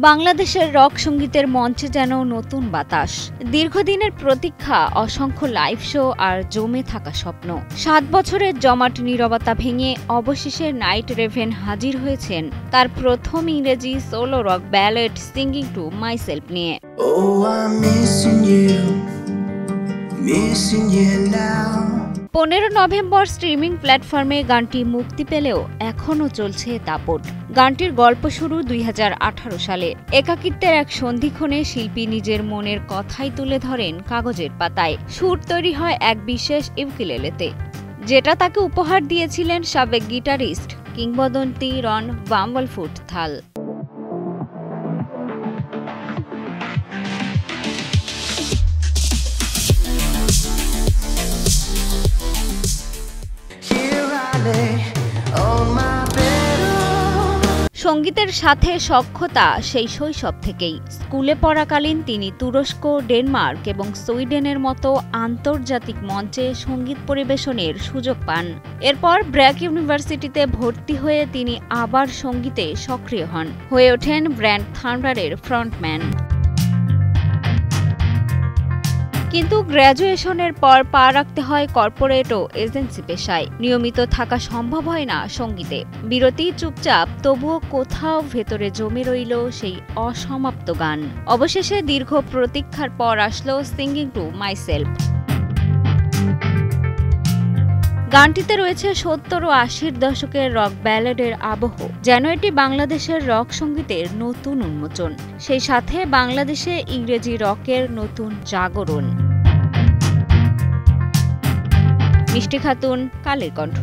বাংলাদেশের রক সঙ্গীতের মঞ্চে যেন নতুন বাতাস। দীর্ঘদিনের প্রতীক্ষা, অসংখ্য লাইভ শো আর জমে থাকা স্বপ্ন। ৭ বছরের জমাট নীরবতা ভেঙে অবশেষে নাইট রেভেন হাজির হয়েছেন তার প্রথম ইংরেজি solo rock ballad singing to myself নিয়ে। 15 নভেম্বর স্ট্রিমিং প্ল্যাটফর্মে গানটি মুক্তি পেলেও এখনও চলছে দাপট। গানটির গল্প শুরু 2018 সালে। একাকিত্বের এক সন্ধিক্ষণে শিল্পী নিজের মনের কথাই তুলে ধরেন কাগজের পাতায়। সুর তৈরি হয় এক বিশেষ ইউকেলেলেতে, যেটা তাকে উপহার দিয়েছিলেন সাবেক গিটারিস্ট কিংবদন্তি রন বাম্বলফুট থাল। সঙ্গীতের সাথে সখ্যতা সেই শৈশব থেকেই। স্কুলে পড়াকালীন তিনি তুরস্ক, ডেনমার্ক এবং সুইডেনের মতো আন্তর্জাতিক মঞ্চে সঙ্গীত পরিবেশনের সুযোগ পান। এরপর ব্র্যাক ইউনিভার্সিটিতে ভর্তি হয়ে তিনি আবার সঙ্গীতে সক্রিয় হন, হয়ে ওঠেন ব্র্যান্ড থান্ডারের ফ্রন্টম্যান। কিন্তু গ্র্যাজুয়েশনের পর পা রাখতে হয় কর্পোরেট ও এজেন্সি পেশায়। নিয়মিত থাকা সম্ভব হয় না সঙ্গীতে। বিরতি, চুপচাপ, তবুও কোথাও ভেতরে জমে রইল সেই অসমাপ্ত গান। অবশেষে দীর্ঘ প্রতীক্ষার পর আসলো সিঙ্গিং টু মাইসেলফ। গানটিতে রয়েছে 70 ও 80-র দশকের রক ব্যালেডের আবহ। যেন এটি বাংলাদেশের রক সঙ্গীতের নতুন উন্মোচন, সেই সাথে বাংলাদেশে ইংরেজি রকের নতুন জাগরণ। মিষ্টি খাতুন, কালের কণ্ঠ।